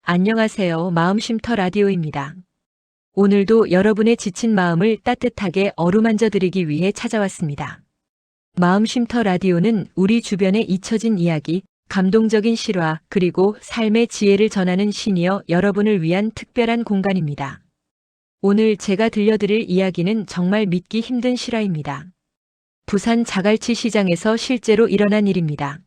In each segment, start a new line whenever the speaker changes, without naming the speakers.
안녕하세요. 마음쉼터 라디오입니다. 오늘도 여러분의 지친 마음을 따뜻하게 어루만져 드리기 위해 찾아왔습니다. 마음쉼터 라디오는 우리 주변에 잊혀진 이야기, 감동적인 실화, 그리고 삶의 지혜를 전하는 시니어 여러분을 위한 특별한 공간입니다. 오늘 제가 들려드릴 이야기는 정말 믿기 힘든 실화입니다. 부산 자갈치 시장에서 실제로 일어난 일입니다.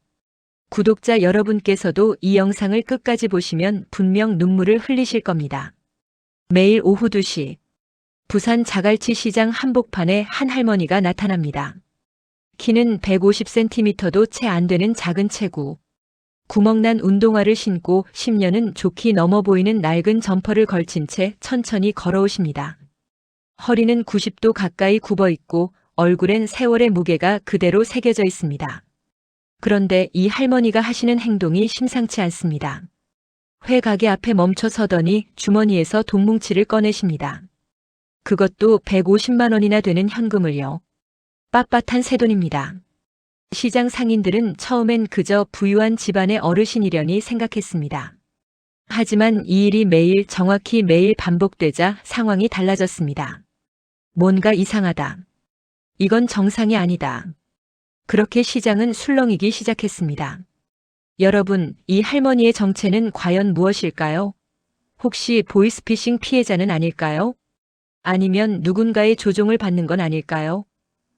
구독자 여러분께서도 이 영상을 끝까지 보시면 분명 눈물을 흘리실 겁니다. 매일 오후 2시, 부산 자갈치 시장 한복판에 한 할머니가 나타납니다. 키는 150cm도 채 안 되는 작은 체구. 구멍난 운동화를 신고 10년은 좋게 넘어 보이는 낡은 점퍼를 걸친 채 천천히 걸어오십니다. 허리는 90도 가까이 굽어 있고 얼굴엔 세월의 무게가 그대로 새겨져 있습니다. 그런데 이 할머니가 하시는 행동이 심상치 않습니다. 회 가게 앞에 멈춰 서더니 주머니에서 돈뭉치를 꺼내십니다. 그것도 150만 원이나 되는 현금을요. 빳빳한 새돈입니다. 시장 상인들은 처음엔 그저 부유한 집안의 어르신이려니 생각했습니다. 하지만 이 일이 매일 정확히 매일 반복되자 상황이 달라졌습니다. 뭔가 이상하다. 이건 정상이 아니다. 그렇게 시장은 술렁이기 시작했습니다. 여러분, 이 할머니의 정체는 과연 무엇일까요? 혹시 보이스피싱 피해자는 아닐까요? 아니면 누군가의 조종을 받는 건 아닐까요?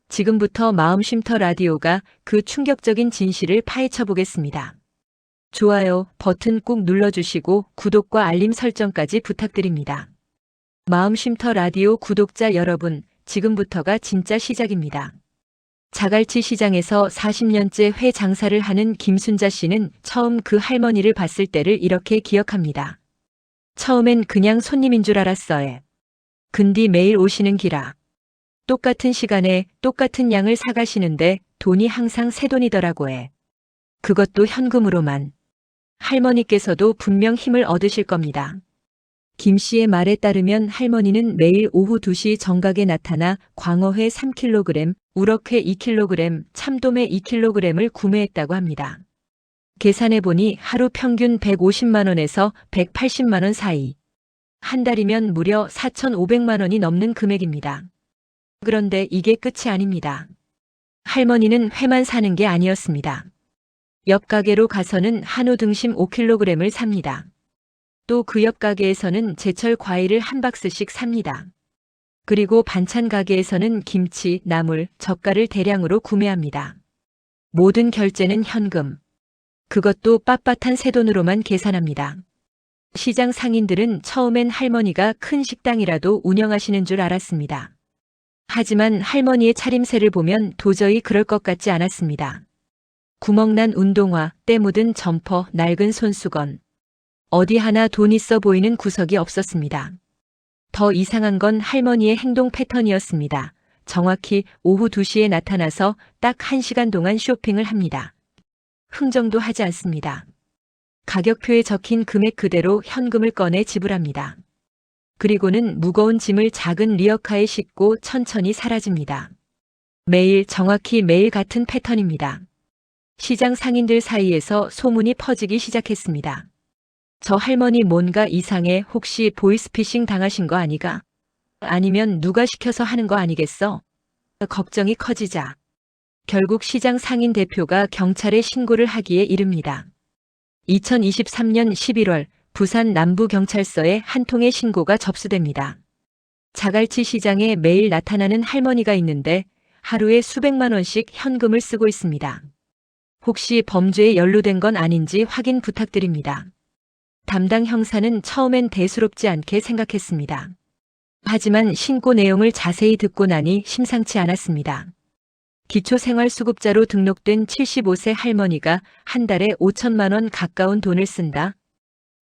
지금부터 마음쉼터 라디오가 그 충격적인 진실을 파헤쳐 보겠습니다. 좋아요 버튼 꾹 눌러주시고 구독과 알림 설정까지 부탁드립니다. 마음쉼터 라디오 구독자 여러분, 지금부터가 진짜 시작입니다. 자갈치 시장에서 40년째 회 장사를 하는 김순자 씨는 처음 그 할머니를 봤을 때를 이렇게 기억합니다. 처음엔 그냥 손님인 줄 알았어요. 근데 매일 오시는 기라. 똑같은 시간에 똑같은 양을 사가시는데 돈이 항상 새돈이더라고요. 그것도 현금으로만. 할머니께서도 분명 힘을 얻으실 겁니다. 김 씨의 말에 따르면 할머니는 매일 오후 2시 정각에 나타나 광어회 3kg, 우럭회 2kg, 참돔회 2kg을 구매했다고 합니다. 계산해보니 하루 평균 150만 원에서 180만 원 사이. 한 달이면 무려 4,500만 원이 넘는 금액입니다. 그런데 이게 끝이 아닙니다. 할머니는 회만 사는 게 아니었습니다. 옆 가게로 가서는 한우 등심 5kg을 삽니다. 또 그 옆 가게에서는 제철 과일을 한 박스씩 삽니다. 그리고 반찬 가게에서는 김치, 나물, 젓갈을 대량으로 구매합니다. 모든 결제는 현금. 그것도 빳빳한 새돈으로만 계산합니다. 시장 상인들은 처음엔 할머니가 큰 식당이라도 운영하시는 줄 알았습니다. 하지만 할머니의 차림새를 보면 도저히 그럴 것 같지 않았습니다. 구멍난 운동화, 때 묻은 점퍼, 낡은 손수건. 어디 하나 돈 있어 보이는 구석이 없었습니다. 더 이상한 건 할머니의 행동 패턴이었습니다. 정확히 오후 2시에 나타나서 딱 1시간 동안 쇼핑을 합니다. 흥정도 하지 않습니다. 가격표에 적힌 금액 그대로 현금을 꺼내 지불합니다. 그리고는 무거운 짐을 작은 리어카에 싣고 천천히 사라집니다. 매일 정확히 매일 같은 패턴입니다. 시장 상인들 사이에서 소문이 퍼지기 시작했습니다. 저 할머니 뭔가 이상해. 혹시 보이스피싱 당하신 거 아니가? 아니면 누가 시켜서 하는 거 아니겠어? 걱정이 커지자 결국 시장 상인 대표가 경찰에 신고를 하기에 이릅니다. 2023년 11월 부산 남부경찰서에 한 통의 신고가 접수됩니다. 자갈치 시장에 매일 나타나는 할머니가 있는데 하루에 수백만 원씩 현금을 쓰고 있습니다. 혹시 범죄에 연루된 건 아닌지 확인 부탁드립니다. 담당 형사는 처음엔 대수롭지 않게 생각했습니다. 하지만 신고 내용을 자세히 듣고 나니 심상치 않았습니다. 기초생활수급자로 등록된 75세 할머니가 한 달에 5천만 원 가까운 돈을 쓴다.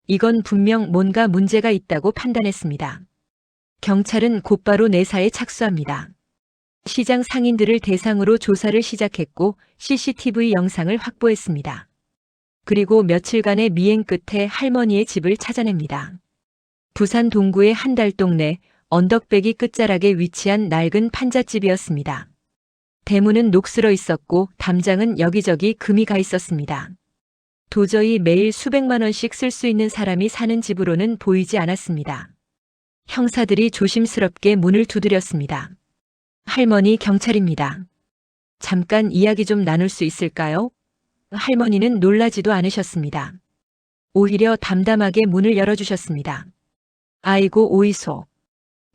이건 분명 뭔가 문제가 있다고 판단했습니다. 경찰은 곧바로 내사에 착수합니다. 시장 상인들을 대상으로 조사를 시작했고 CCTV 영상을 확보했습니다. 그리고 며칠간의 미행 끝에 할머니의 집을 찾아냅니다. 부산 동구의 한 달 동네 언덕배기 끝자락에 위치한 낡은 판잣집이었습니다. 대문은 녹슬어 있었고 담장은 여기저기 금이 가 있었습니다. 도저히 매일 수백만 원씩 쓸 수 있는 사람이 사는 집으로는 보이지 않았습니다. 형사들이 조심스럽게 문을 두드렸습니다. 할머니, 경찰입니다. 잠깐 이야기 좀 나눌 수 있을까요? 할머니는 놀라지도 않으셨습니다. 오히려 담담하게 문을 열어주셨습니다. 아이고, 오이소.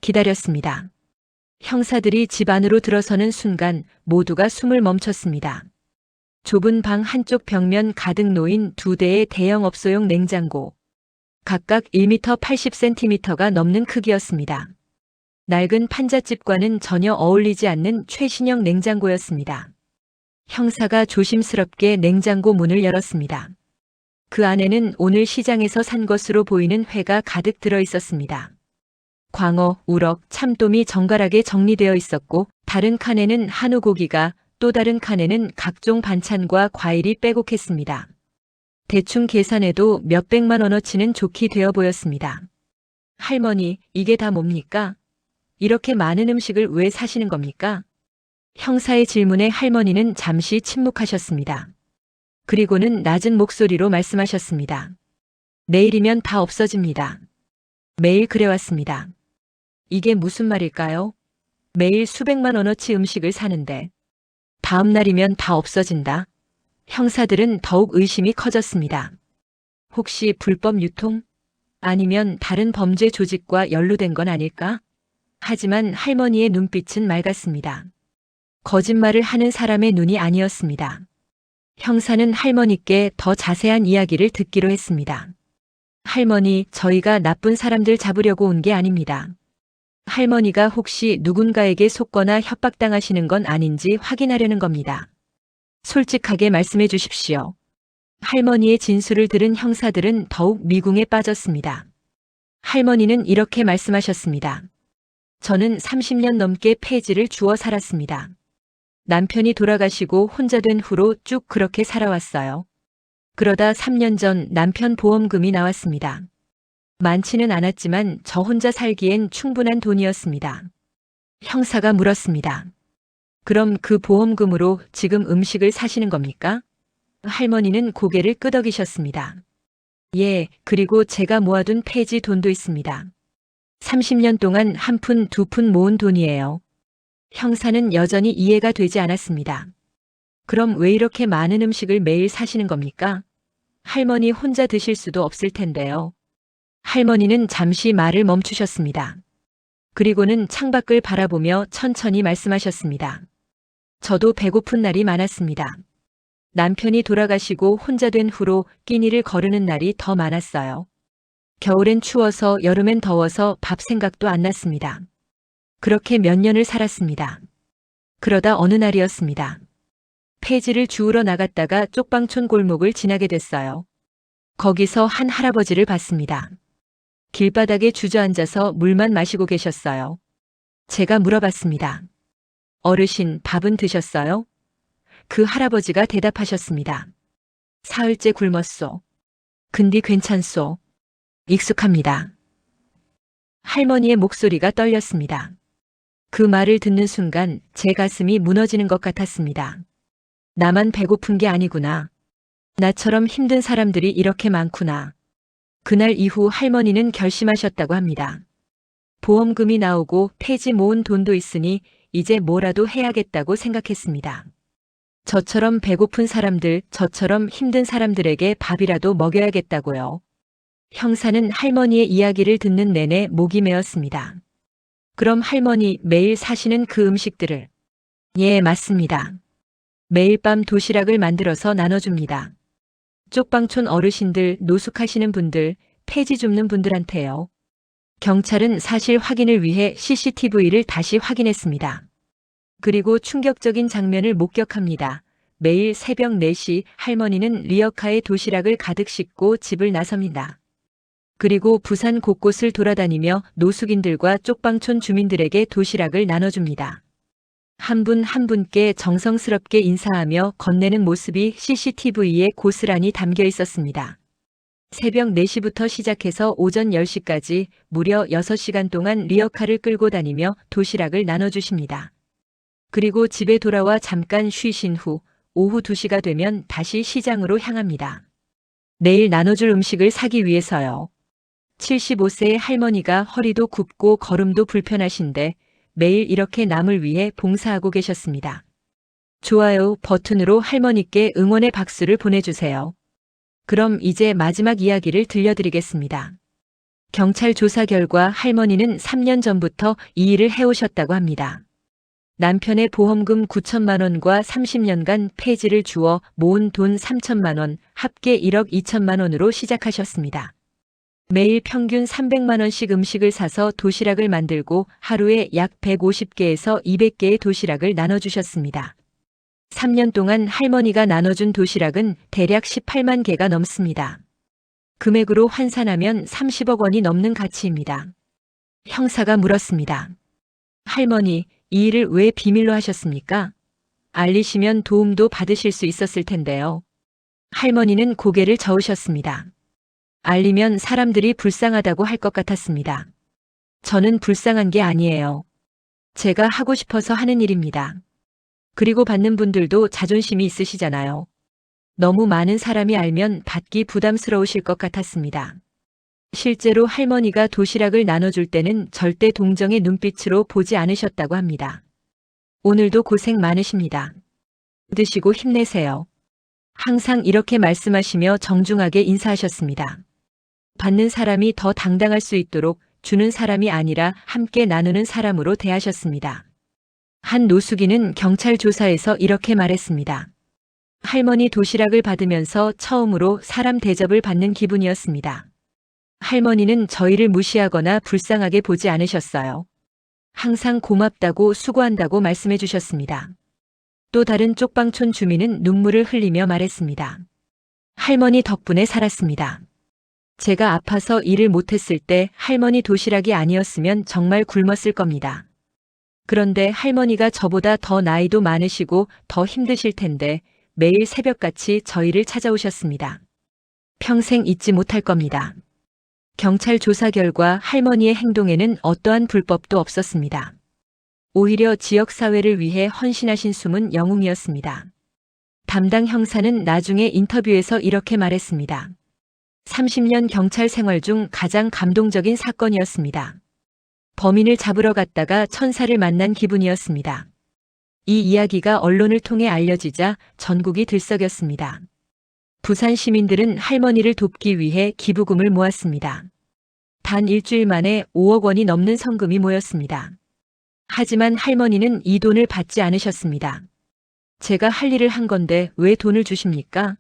기다렸습니다. 형사들이 집 안으로 들어서는 순간 모두가 숨을 멈췄습니다. 좁은 방 한쪽 벽면 가득 놓인 두 대의 대형 업소용 냉장고. 각각 1m 80cm가 넘는 크기였습니다. 낡은 판잣집과는 전혀 어울리지 않는 최신형 냉장고였습니다. 형사가 조심스럽게 냉장고 문을 열었습니다. 그 안에는 오늘 시장에서 산 것으로 보이는 회가 가득 들어 있었습니다. 광어, 우럭, 참돔이 정갈하게 정리되어 있었고 다른 칸에는 한우 고기가, 또 다른 칸에는 각종 반찬과 과일이 빼곡했습니다. 대충 계산해도 몇백만 원어치는 좋게 되어 보였습니다. 할머니, 이게 다 뭡니까? 이렇게 많은 음식을 왜 사시는 겁니까? 형사의 질문에 할머니는 잠시 침묵하셨습니다. 그리고는 낮은 목소리로 말씀하셨습니다. 내일이면 다 없어집니다. 매일 그래왔습니다. 이게 무슨 말일까요? 매일 수백만 원어치 음식을 사는데 다음 날이면 다 없어진다. 형사들은 더욱 의심이 커졌습니다. 혹시 불법 유통? 아니면 다른 범죄 조직과 연루된 건 아닐까? 하지만 할머니의 눈빛은 맑았습니다. 거짓말을 하는 사람의 눈이 아니었습니다. 형사는 할머니께 더 자세한 이야기를 듣기로 했습니다. 할머니, 저희가 나쁜 사람들 잡으려고 온 게 아닙니다. 할머니가 혹시 누군가에게 속거나 협박당하시는 건 아닌지 확인하려는 겁니다. 솔직하게 말씀해 주십시오. 할머니의 진술을 들은 형사들은 더욱 미궁에 빠졌습니다. 할머니는 이렇게 말씀하셨습니다. 저는 30년 넘게 폐지를 주워 살았습니다. 남편이 돌아가시고 혼자 된 후로 쭉 그렇게 살아왔어요. 그러다 3년 전 남편 보험금이 나왔습니다. 많지는 않았지만 저 혼자 살기엔 충분한 돈이었습니다. 형사가 물었습니다. 그럼 그 보험금으로 지금 음식을 사시는 겁니까? 할머니는 고개를 끄덕이셨습니다. 예, 그리고 제가 모아둔 폐지 돈도 있습니다. 30년 동안 한 푼, 두 푼 모은 돈이에요. 형사는 여전히 이해가 되지 않았습니다. 그럼 왜 이렇게 많은 음식을 매일 사시는 겁니까? 할머니 혼자 드실 수도 없을 텐데요. 할머니는 잠시 말을 멈추셨습니다. 그리고는 창밖을 바라보며 천천히 말씀하셨습니다. 저도 배고픈 날이 많았습니다. 남편이 돌아가시고 혼자 된 후로 끼니를 거르는 날이 더 많았어요. 겨울엔 추워서 여름엔 더워서 밥 생각도 안 났습니다. 그렇게 몇 년을 살았습니다. 그러다 어느 날이었습니다. 폐지를 주우러 나갔다가 쪽방촌 골목을 지나게 됐어요. 거기서 한 할아버지를 봤습니다. 길바닥에 주저앉아서 물만 마시고 계셨어요. 제가 물어봤습니다. 어르신, 밥은 드셨어요? 그 할아버지가 대답하셨습니다. 사흘째 굶었소. 근디 괜찮소. 익숙합니다. 할머니의 목소리가 떨렸습니다. 그 말을 듣는 순간 제 가슴이 무너지는 것 같았습니다. 나만 배고픈 게 아니구나. 나처럼 힘든 사람들이 이렇게 많구나. 그날 이후 할머니는 결심하셨다고 합니다. 보험금이 나오고 폐지 모은 돈도 있으니 이제 뭐라도 해야겠다고 생각했습니다. 저처럼 배고픈 사람들, 저처럼 힘든 사람들에게 밥이라도 먹여야겠다고요. 형사는 할머니의 이야기를 듣는 내내 목이 메었습니다. 그럼 할머니 매일 사시는 그 음식들을? 예, 맞습니다. 매일 밤 도시락을 만들어서 나눠줍니다. 쪽방촌 어르신들, 노숙하시는 분들, 폐지 줍는 분들한테요. 경찰은 사실 확인을 위해 CCTV를 다시 확인했습니다. 그리고 충격적인 장면을 목격합니다. 매일 새벽 4시 할머니는 리어카에 도시락을 가득 싣고 집을 나섭니다. 그리고 부산 곳곳을 돌아다니며 노숙인들과 쪽방촌 주민들에게 도시락을 나눠줍니다. 한 분 한 분께 정성스럽게 인사하며 건네는 모습이 CCTV에 고스란히 담겨 있었습니다. 새벽 4시부터 시작해서 오전 10시까지 무려 6시간 동안 리어카를 끌고 다니며 도시락을 나눠주십니다. 그리고 집에 돌아와 잠깐 쉬신 후 오후 2시가 되면 다시 시장으로 향합니다. 내일 나눠줄 음식을 사기 위해서요. 75세의 할머니가 허리도 굽고 걸음도 불편하신데 매일 이렇게 남을 위해 봉사하고 계셨습니다. 좋아요 버튼으로 할머니께 응원의 박수를 보내주세요. 그럼 이제 마지막 이야기를 들려드리겠습니다. 경찰 조사 결과 할머니는 3년 전부터 이 일을 해오셨다고 합니다. 남편의 보험금 9천만 원과 30년간 폐지를 주어 모은 돈 3천만 원, 합계 1억 2천만 원으로 시작하셨습니다. 매일 평균 300만 원씩 음식을 사서 도시락을 만들고 하루에 약 150개에서 200개의 도시락을 나눠주셨습니다. 3년 동안 할머니가 나눠준 도시락은 대략 18만 개가 넘습니다. 금액으로 환산하면 30억 원이 넘는 가치입니다. 형사가 물었습니다. 할머니, 이 일을 왜 비밀로 하셨습니까? 알리시면 도움도 받으실 수 있었을 텐데요. 할머니는 고개를 저으셨습니다. 알리면 사람들이 불쌍하다고 할 것 같았습니다. 저는 불쌍한 게 아니에요. 제가 하고 싶어서 하는 일입니다. 그리고 받는 분들도 자존심이 있으시잖아요. 너무 많은 사람이 알면 받기 부담스러우실 것 같았습니다. 실제로 할머니가 도시락을 나눠줄 때는 절대 동정의 눈빛으로 보지 않으셨다고 합니다. 오늘도 고생 많으십니다. 드시고 힘내세요. 항상 이렇게 말씀하시며 정중하게 인사하셨습니다. 받는 사람이 더 당당할 수 있도록 주는 사람이 아니라 함께 나누는 사람으로 대하셨습니다. 한 노숙인은 경찰 조사에서 이렇게 말했습니다. 할머니 도시락을 받으면서 처음으로 사람 대접을 받는 기분이었습니다. 할머니는 저희를 무시하거나 불쌍하게 보지 않으셨어요. 항상 고맙다고 수고한다고 말씀해 주셨습니다. 또 다른 쪽방촌 주민은 눈물을 흘리며 말했습니다. 할머니 덕분에 살았습니다. 제가 아파서 일을 못했을 때 할머니 도시락이 아니었으면 정말 굶었을 겁니다. 그런데 할머니가 저보다 더 나이도 많으시고 더 힘드실 텐데 매일 새벽같이 저희를 찾아오셨습니다. 평생 잊지 못할 겁니다. 경찰 조사 결과 할머니의 행동에는 어떠한 불법도 없었습니다. 오히려 지역사회를 위해 헌신하신 숨은 영웅이었습니다. 담당 형사는 나중에 인터뷰에서 이렇게 말했습니다. 30년 경찰 생활 중 가장 감동적인 사건이었습니다. 범인을 잡으러 갔다가 천사를 만난 기분이었습니다. 이 이야기가 언론을 통해 알려지자 전국이 들썩였습니다. 부산 시민들은 할머니를 돕기 위해 기부금을 모았습니다. 단 일주일 만에 5억 원이 넘는 성금이 모였습니다. 하지만 할머니는 이 돈을 받지 않으셨습니다. 제가 할 일을 한 건데 왜 돈을 주십니까?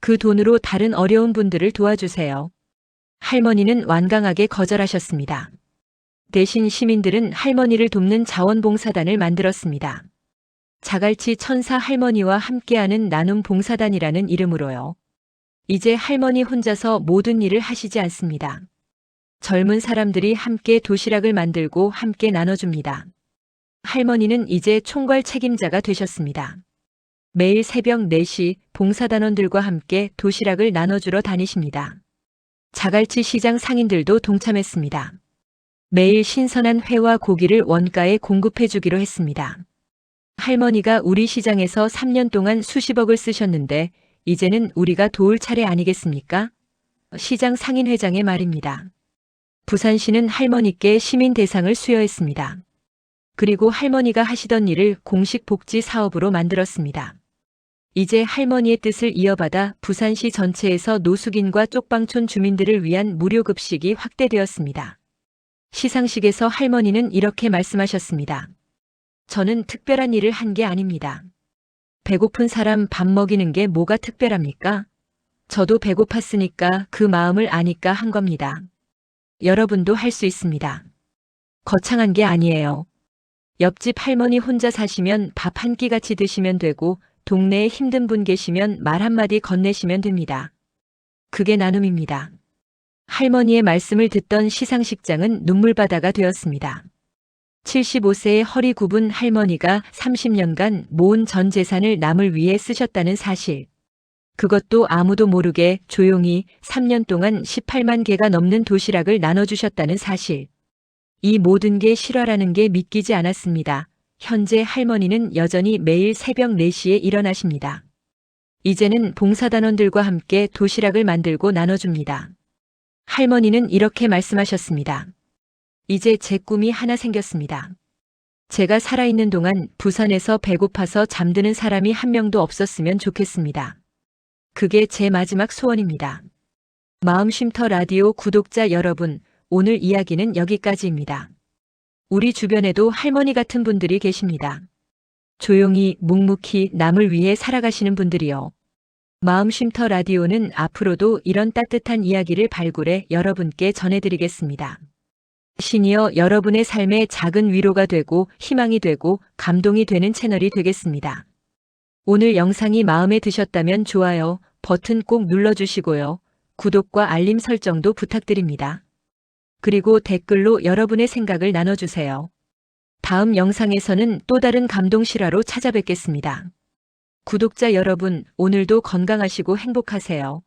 그 돈으로 다른 어려운 분들을 도와주세요. 할머니는 완강하게 거절하셨습니다. 대신 시민들은 할머니를 돕는 자원봉사단을 만들었습니다. 자갈치 천사 할머니와 함께하는 나눔 봉사단이라는 이름으로요. 이제 할머니 혼자서 모든 일을 하시지 않습니다. 젊은 사람들이 함께 도시락을 만들고 함께 나눠줍니다. 할머니는 이제 총괄 책임자가 되셨습니다. 매일 새벽 4시 봉사단원들과 함께 도시락을 나눠주러 다니십니다. 자갈치 시장 상인들도 동참했습니다. 매일 신선한 회와 고기를 원가에 공급해주기로 했습니다. 할머니가 우리 시장에서 3년 동안 수십억을 쓰셨는데 이제는 우리가 도울 차례 아니겠습니까? 시장 상인회장의 말입니다. 부산시는 할머니께 시민 대상을 수여했습니다. 그리고 할머니가 하시던 일을 공식 복지 사업으로 만들었습니다. 이제 할머니의 뜻을 이어받아 부산시 전체에서 노숙인과 쪽방촌 주민들을 위한 무료 급식이 확대되었습니다. 시상식에서 할머니는 이렇게 말씀하셨습니다. 저는 특별한 일을 한 게 아닙니다. 배고픈 사람 밥 먹이는 게 뭐가 특별합니까? 저도 배고팠으니까 그 마음을 아니까 한 겁니다. 여러분도 할 수 있습니다. 거창한 게 아니에요. 옆집 할머니 혼자 사시면 밥 한 끼 같이 드시면 되고 동네에 힘든 분 계시면 말 한마디 건네시면 됩니다. 그게 나눔입니다. 할머니의 말씀을 듣던 시상식장은 눈물바다가 되었습니다. 75세의 허리 굽은 할머니가 30년간 모은 전 재산을 남을 위해 쓰셨다는 사실. 그것도 아무도 모르게 조용히 3년 동안 18만 개가 넘는 도시락을 나눠주셨다는 사실. 이 모든 게 실화라는 게 믿기지 않았습니다. 현재 할머니는 여전히 매일 새벽 4시에 일어나십니다. 이제는 봉사단원들과 함께 도시락을 만들고 나눠줍니다. 할머니는 이렇게 말씀하셨습니다. 이제 제 꿈이 하나 생겼습니다. 제가 살아있는 동안 부산에서 배고파서 잠드는 사람이 한 명도 없었으면 좋겠습니다. 그게 제 마지막 소원입니다. 마음쉼터 라디오 구독자 여러분, 오늘 이야기는 여기까지입니다. 우리 주변에도 할머니 같은 분들이 계십니다. 조용히 묵묵히 남을 위해 살아가시는 분들이요. 마음쉼터 라디오는 앞으로도 이런 따뜻한 이야기를 발굴해 여러분께 전해드리겠습니다. 신이여 여러분의 삶에 작은 위로가 되고 희망이 되고 감동이 되는 채널이 되겠습니다. 오늘 영상이 마음에 드셨다면 좋아요 버튼 꼭 눌러주시고요. 구독과 알림 설정도 부탁드립니다. 그리고 댓글로 여러분의 생각을 나눠주세요. 다음 영상에서는 또 다른 감동 실화로 찾아뵙겠습니다. 구독자 여러분, 오늘도 건강하시고 행복하세요.